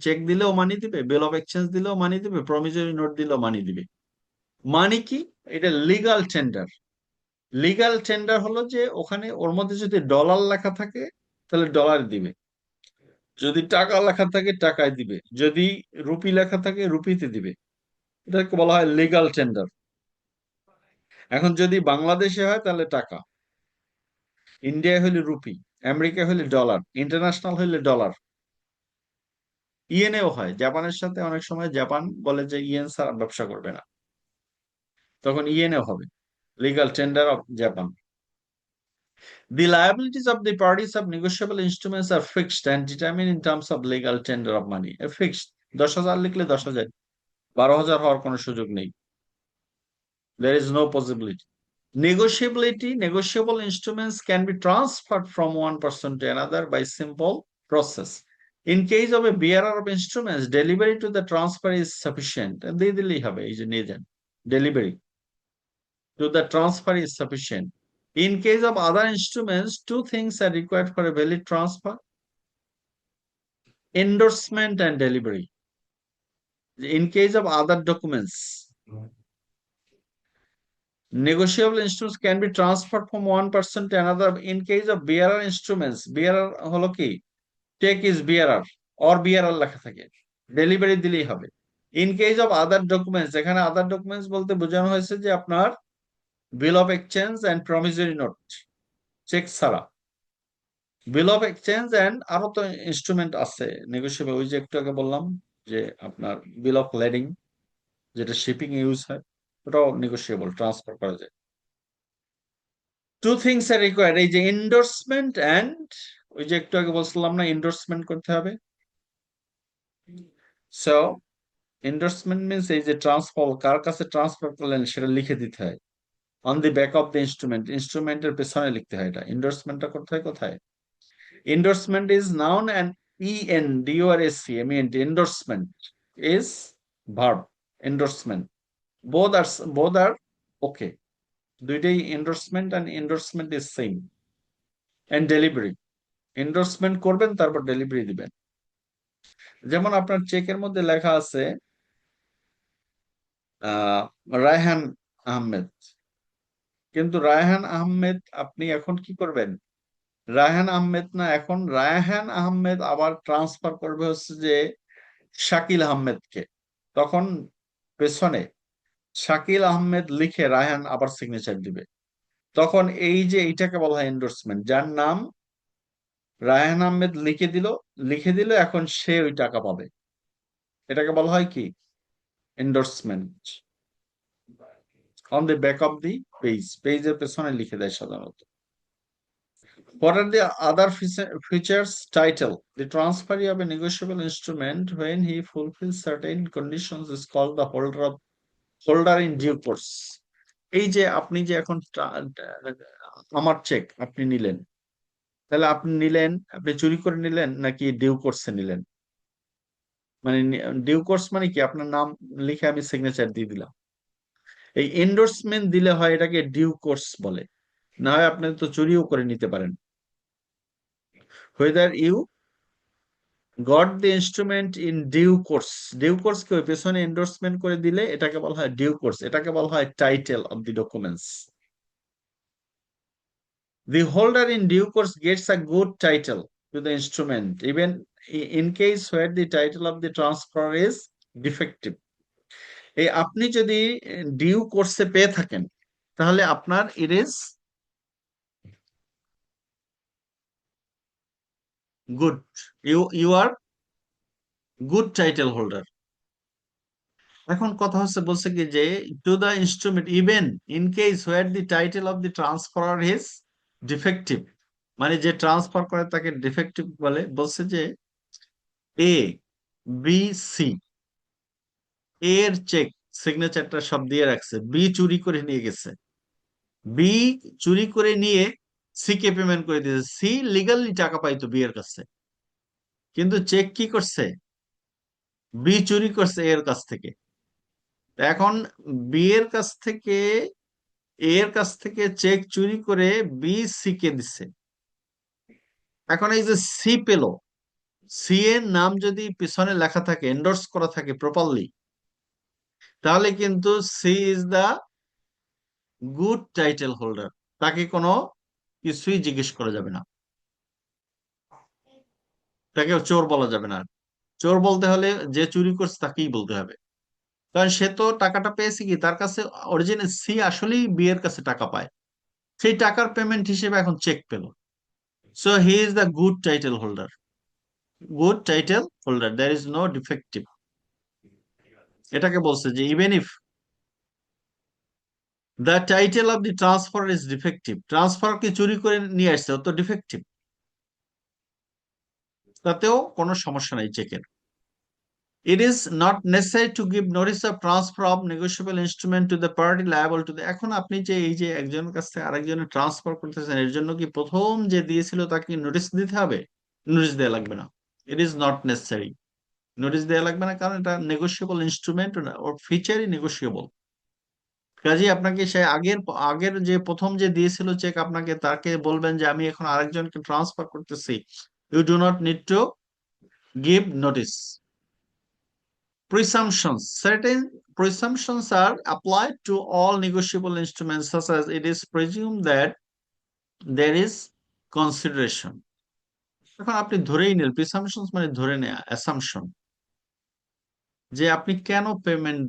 চেক দিলেও মানি দিবে, বিল অফ এক্সচেঞ্জ দিলেও মানি দিবে, প্রমিসরি নোট দিলেও মানি দিবে। মানি কি? এটা লিগাল টেন্ডার। লিগাল টেন্ডার হলো যে ওখানে ওর মধ্যে যদি ডলার লেখা থাকে তাহলে ডলার দিবে, যদি টাকা লেখা থাকে টাকায় দিবে, যদি রুপি লেখা থাকে রুপিতে দিবে। এটাকে বলা হয় লিগাল টেন্ডার। এখন যদি বাংলাদেশে হয় তাহলে টাকা, ইন্ডিয়া হইলে রুপি, আমেরিকা হইলে ডলার, ইন্টারন্যাশনাল হইলে ডলার। ইয়েনেও হয়, জাপানের সাথে অনেক সময় জাপান বলে যে ইয়েন ছাড়া ব্যবসা করবে না, তখন ইয়েনেও হবে, legal tender of Japan. The liabilities of the parties of negotiable instruments are fixed and determined in terms of legal tender of money. Fixed. 10,000 লিখলে 10,000, 12,000 হওয়ার কোনো সুযোগ নেই। There is no possibility. Negotiability, negotiable instruments can be transferred from one person to another by simple process. In case of a bearer of instruments, delivery to the transfer is sufficient. দিয়ে দিলেই হবে, এই যে নিয়ে যান, delivery to the transfer is sufficient. In case of other instruments, two things are required for a valid transfer: endorsement and delivery. In case of other documents, negotiable instruments can be transferred from one person to another. In case of bearer instruments, bearer হলো কি, check is bearer or bearer লেখা থাকে, delivery দিলেই হবে। In case of other documents, এখানে other documents বলতে বোঝানো হয়েছে যে আপনার bill of exchange and promissory note, cheque ছাড়া। বিল অফ এক্সচেঞ্জ এন্ড আরো তো ইনস্ট্রুমেন্ট আছে নেগোশিয়েবল, ওই যে একটু আগে বললাম যে আপনার বিল অফ লেডিং, যেটা শিপিং ইউজ হয়, ওটাও নেগোশিয়েবল, ট্রান্সফার করা যায়। টু থিংস আর রিকোয়ার্ড, এই যে এন্ডোর্সমেন্ট এন্ড, ওই যে একটু আগে বলছিলাম না এন্ডোর্সমেন্ট করতে হবে। সো এন্ডোর্সমেন্ট মিনস এই যে ট্রান্সফার, কার কাছে ট্রান্সফার করলেন সেটা লিখে দিতে হয় on the back of the instrument, ইনস্ট্রুমেন্টের পেছনে লিখতে হয়। এটা এন্ডোর্সমেন্টটা করতে হয় কোথায়? Endorsement is noun and endorsement. Endorsement is verb. Endorsement. Both are okay. দুইটাই endorsement and endorsement is same. And delivery. Endorsement করবেন তারপর ডেলিভারি দিবেন। যেমন আপনার চেকের মধ্যে লেখা আছে আহ রায়হান আহমেদ। কিন্তু রায়হান আহমেদ আপনি এখন কি করবেন? রায়হান আহমেদ না, এখন রায়হান আহমেদ আবার ট্রান্সফার করবে হচ্ছে যে শাকিল আহমেদকে। তখন পেছনে শাকিল আহমেদ লিখে রায়হান আবার সিগনেচার দিবে। তখন এই যে এইটাকে বলা হয় এন্ডোর্সমেন্ট, যার নাম রায়হান আহমেদ লিখে দিল, এখন সে ওই টাকা পাবে। এটাকে বলা হয় কি? Endorsement. On the back of the পেজের পেছনে লিখে দেয় সাধারণত। What are the other features? Title. The transferee of a negotiable instrument when he fulfills certain conditions is called the holder in due course. এই যে আপনি যে এখন আমার চেক আপনি নিলেন, তাহলে আপনি চুরি করে নিলেন নাকি ডিউ কোর্সে নিলেন? মানে ডিউ কোর্স মানে কি? আপনার নাম লিখে আমি সিগনেচার দিয়ে দিলাম। এই এন্ডোর্সমেন্ট দিলে হয়, এটাকে ডিউ কোর্স বলে। না হয় আপনি তো চুরিও করে নিতে পারেন। whether you got the instrument in due course. Due course কে ওই পেছনে এন্ডোর্সমেন্ট করে দিলে এটাকে বলা হয় ডিউ কোর্স। এটাকে বলা হয় title of the documents. The holder in due course gets a good title to the instrument even in case where the title of the transfer is defective. এই আপনি যদি ডিউ কোর্সে পেয়ে থাকেন, তাহলে আপনার it is good. You are good title holder. এখন কথা হচ্ছে, বলছে কি যে to the instrument even in case where the title of the transferor is defective. মানে যে ট্রান্সফার করে তাকে ডিফেক্টিভ বলে। বলছে যে এ বি সি, এর চেক সিগনেচারটা সব দিয়ে রাখছে, বি চুরি করে নিয়ে গেছে, বি চুরি করে নিয়ে সি কে পেমেন্ট করে দিয়েছে। সি লিগালি টাকা পাইতো বি এর কাছে, কিন্তু চেক কি করছে? বি চুরি করছে এর কাছ থেকে। এখন বি এর কাছ থেকে এর কাছ থেকে চেক চুরি করে বি সি কে দিচ্ছে। এখন এই যে সি পেল, সি এর নাম যদি পিছনে লেখা থাকে, এন্ডোর্স করা থাকে প্রপারলি, তাহলে কিন্তু C is the good title holder. তাকে কোনো কিছুই জিজ্ঞেস করা যাবে না, তাকে চোর বলা যাবে না। চোর বলতে হলে যে চুরি করছে তাকেই বলতে হবে, কারণ সে তো টাকাটা পেয়েছে কি তার কাছে। অরিজিনাল সি আসলেই বি এর কাছে টাকা পায়, সেই টাকার পেমেন্ট হিসেবে এখন চেক পেল। So he is the good title holder. Good title holder, there is no defective. এটাকে বলছে যে even if the title of the transfer is defective, transfer কি চুরি করে নিয়ে আসছে, ও তো ডিফেক্টিভ, তাতেও কোনো সমস্যা নাই চেকের। It is not necessary to give notice of transfer of negotiable instrument to the party liable to the. এখন আপনি যে এই যে একজনের কাছ থেকে আরেকজনের ট্রান্সফার করতেছেন, এর জন্য কি প্রথম যে দিয়েছিল তাকে নোটিস দিতে হবে? নোটিস দেওয়া লাগবে না। It is not necessary. Notice দেওয়া লাগবে না, কারণ এটা নেগোশিয়েবল ইনস্ট্রুমেন্ট, ওর ফিচারই নেগোশিয়েবল। কাজে আপনাকে সে আগের আগের যে প্রথম যে দিয়েছিল চেক, আপনাকে তাকে বলবেন যে আমি এখন আরেকজনকে ট্রান্সফার করতেছি, you do not need to give notice. Presumptions. Certain presumptions are applied to all negotiable instruments, such as it is presumed that there is consideration. এখন আপনি ধরেই নিন, প্রিসামশনস মানে ধরে নেয়া, অ্যাসাম্পশন, যে আপনি কেন পেমেন্ট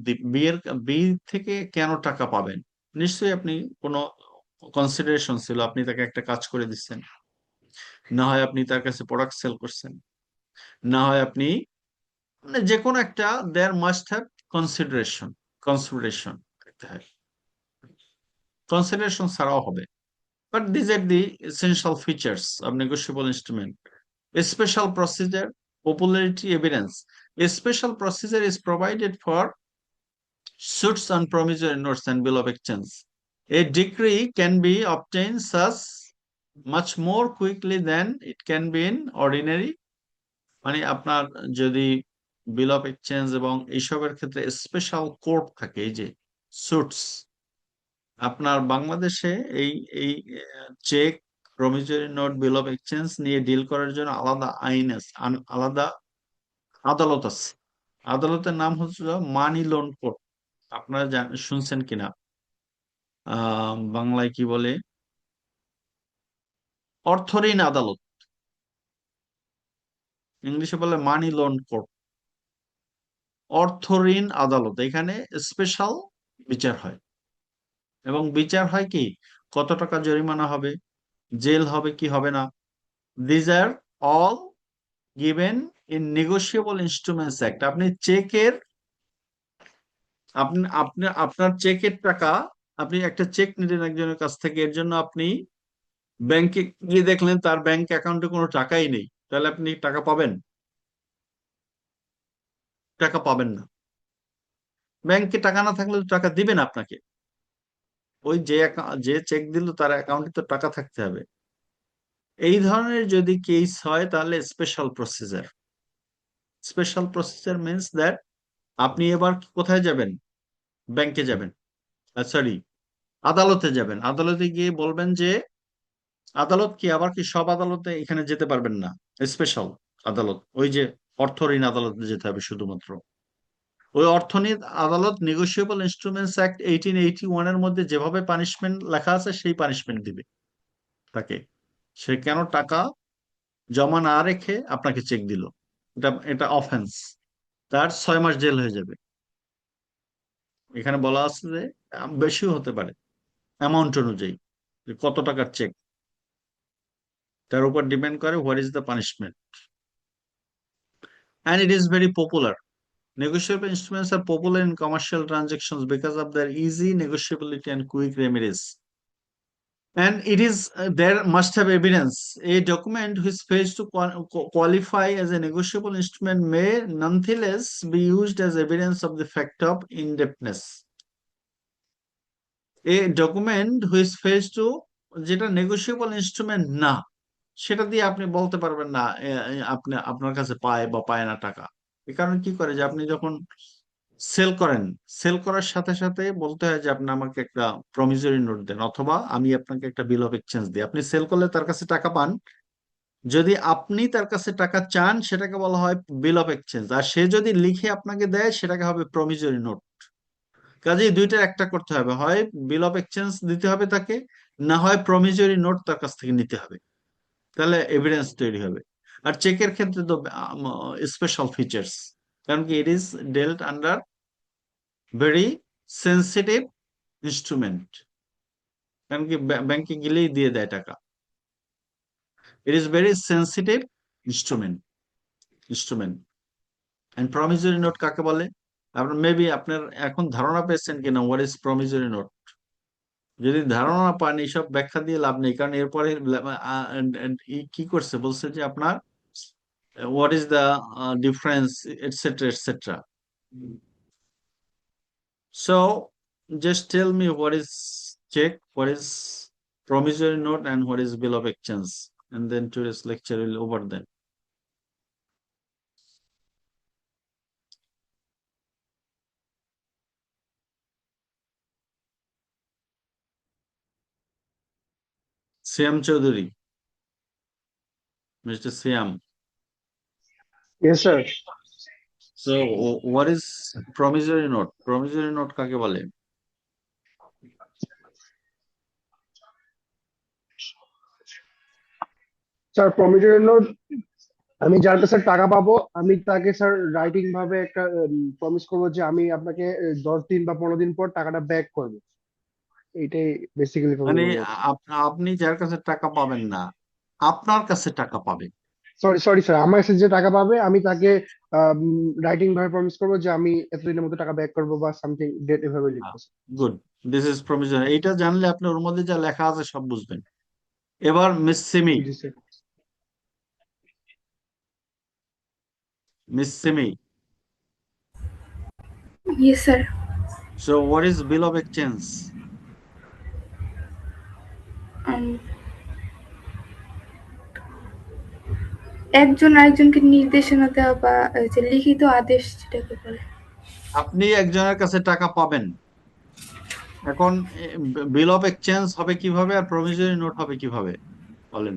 বি থেকে কেন টাকা পাবেন। নিশ্চয়ই আপনি কোনো কনসিডারেশন ছিল, আপনি তাকে একটা কাজ করে দিচ্ছেন, না হয় আপনি তার কাছে প্রোডাক্ট সেল করছেন, না হয় আপনি, মানে যে কোনো একটা, there must have consideration. Consideration consideration ছাড়াও হবে। But these are the essential features of negotiable instrument. A special procedure, popularity evidence. A special procedure is provided for suits on promissory notes and bill of exchange. A decree can be obtained such much more quickly than it can be in ordinary. মানে আপনার যদি বিল of exchange এবং এইসবের ক্ষেত্রে special court থাকে, এই যে suits, আপনার বাংলাদেশে এই এই cheque, promissory note, bill of exchange নিয়ে ডিল করার জন্য আলাদা আইন আছে, আলাদা আদালত আছে। আদালতের নাম হচ্ছে মানি লোন কোর্ট। আপনারা শুনছেন কিনা, বাংলায় কি বলে, অর্থঋণ আদালত, ইংলিশে বলে মানি লোন কোর্ট। অর্থঋণ আদালত, এখানে স্পেশাল বিচার হয়, এবং বিচার হয় কি, কত টাকা জরিমানা হবে, জেল হবে কি হবে না। These R all given in negotiable instruments act. আপনি চেকের, আপনি আপনি আপনার চেকের টাকা, আপনি একটা চেক নিলেন একজনের কাছ থেকে, এর জন্য আপনি ব্যাংকে গিয়ে দেখলেন তার ব্যাংক অ্যাকাউন্টে কোনো টাকাই নেই, তাহলে আপনি টাকা পাবেন? টাকা পাবেন না। ব্যাংকে টাকা না থাকলে তো টাকা দিবেন আপনাকে। ওই যে চেক দিল তার অ্যাকাউন্টে তো টাকা থাকতে হবে। এই ধরনের যদি কেস হয় তাহলে special procedure. Special procedure means that আপনি এবার কোথায় যাবেন? ব্যাংকে যাবেন, সরি, আদালতে যাবেন। আদালতে গিয়ে বলবেন যে, আদালত কি আবার কি সব আদালতে এখানে যেতে পারবেন না, স্পেশাল আদালত, ওই যে অর্থ ঋণ আদালতে যেতে হবে শুধুমাত্র। ওই অর্থনীতি আদালত নেগোশিয়েবল ইনস্ট্রুমেন্টস অ্যাক্ট 1881 এর মধ্যে যেভাবে পানিশমেন্ট লেখা আছে সেই পানিশমেন্ট দিবে তাকে। সে কেন টাকা জমা না রেখে আপনাকে চেক দিল, এটা এটা অফেন্স, তার 6 মাস জেল হয়ে যাবে। এখানে বলা আছে যে বেশিও হতে পারে, অ্যামাউন্ট অনুযায়ী, যে কত টাকার চেক, তার উপর ডিপেন্ড করে what is the punishment. And it is very popular. Negotiable instruments are popular in commercial transactions because of their easy negotiability and quick remedies. And it is there must have evidence. A document which fails to qualify as a negotiable instrument may nonetheless be used as evidence of the fact of indebtedness. A document which fails to, যেটা negotiable instrument না, সেটা দিয়ে আপনি বলতে পারবেন না আপনি আপনার কাছে পায় বা পায় না টাকা। এ কারণে কি করে, যে আপনি যখন সেল করেন, সেল করার সাথে সাথে বলতে হয় যে আপনি আমাকে একটা প্রমিসরি নোট দেন, অথবা আমি আপনাকে একটা বিল অফ এক্সচেঞ্জ দিই। আপনি সেল করলে তার কাছে টাকা পান, যদি আপনি তার কাছে টাকা চান সেটাকে বলা হয় বিল অফ এক্সচেঞ্জ, আর সে যদি লিখে আপনাকে দেয় সেটাকে হবে প্রমিসরি নোট। কাজেই দুইটার একটা করতে হবে, হয় বিল অফ এক্সচেঞ্জ দিতে হবে তাকে, না হয় প্রমিসরি নোট তার কাছ থেকে নিতে হবে, তাহলে এভিডেন্স তৈরি হবে। আর চেকের ক্ষেত্রে তো স্পেশাল ফিচার্স, কারণ কি it is dealt under very sensitive instrument, কারণ কি ব্যাংকে গেলেই দিয়ে দেয় টাকা। It is very sensitive instrument instrument and promissory note কাকে বলে? আপনার মেবি আপনার এখন ধারণা পেয়েছেন কিনা হোয়াট ইজ প্রমিসরি নোট। যদি ধারণা না পান এইসব ব্যাখ্যা দিয়ে লাভ নেই, কারণ এরপরে কি করছে, বলছে যে আপনার what is the difference, etcetera etcetera. So just tell me what is check, what is promissory note, and what is bill of exchange, and then today's lecture will over then. Siam Chaudhary, Mr. Siam. Yes, sir. So what is promissory note? Promissory note কাকে বলে? Sir promissory note, আমি যার কাছে টাকা পাবো আমি তাকে sir writing ভাবে একটা প্রমিস করবো যে আমি আপনাকে 10 দিন বা 15 দিন পর টাকাটা ব্যাক করবো। এইটাই বেসিক্যালি মানে প্রমিসরি নোট। আপনি যার কাছে টাকা পাবেন না, আপনার কাছে টাকা পাবে। সরি সরি স্যার, আমার কাছে যে টাকা পাবে আমি তাকে রাইটিং ভাবে প্রমিস করবো যে আমি এতদিনের মধ্যে টাকা ব্যাক করবো বা সামথিং ডেট এভাবে লিখবো। Good, this is promissory. এইটা জানলে আপনি ওর মধ্যে যা লেখা আছে সব বুঝবেন। এবার মিস সিমি, জি sir. Miss Simi, Yes, sir. so what is bill of exchange? Um, একজন আরেকজনকে নির্দেশনা দেওয়া বা যে লিখিত আদেশ যেটাকে বলে। আপনি একজনের কাছে টাকা পাবেন, এখন বিল অফ এক্সচেঞ্জ হবে কিভাবে আর প্রমিসরি নোট হবে কিভাবে বলেন?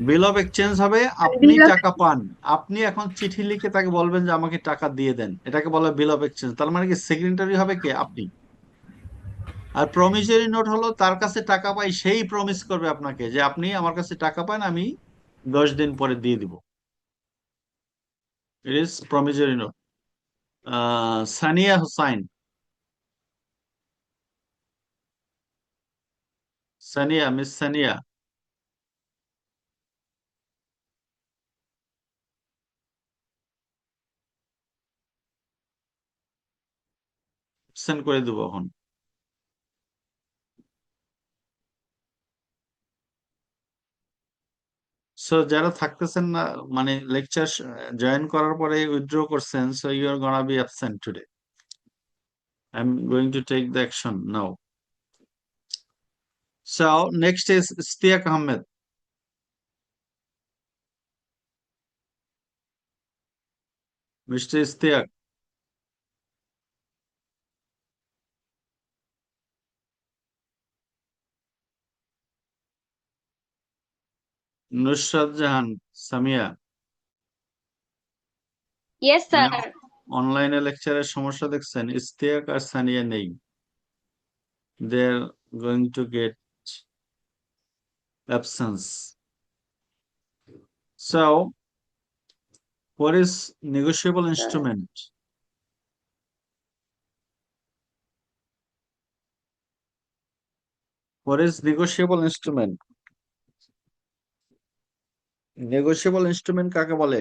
বিল অফ এক্সচেঞ্জ হবে আপনি বিল অফ টাকা পান, আপনি এখন চিঠি লিখে তাকে বলবেন যে আমাকে টাকা দিয়ে দেন, এটাকে বলে বিল অফ এক্সচেঞ্জ। তার মানে কি সিগনেটারি হবে কে? আপনি। আর প্রমিসরি নোট হলো তার কাছে টাকা পাই সেই প্রমিস করবে আপনাকে যে আপনি আমার কাছে টাকা পান, আমি 10 দিন পরে দিয়ে দিব। It is promissory note. Sania Hussain, Sania, miss Sania, send করে দেবো এখন। সো যারা থাকতেছেন না, মানে লেকচার জয়েন করার পরে উইথড্র করছেন, so you are gonna be absent today. I am going to take the action now. So next is Istiaq Ahmed. Mister Istiaq. Nusrat Jahan Samia. Yes, মানে sir. অনলাইনে লেকচারের সমস্যা দেখছেন, ইস্তিয়াক আর সানিয়া নেই, they are going to get absence. So what is negotiable instrument? What is negotiable instrument? Negotiable instrument কাকে বলে?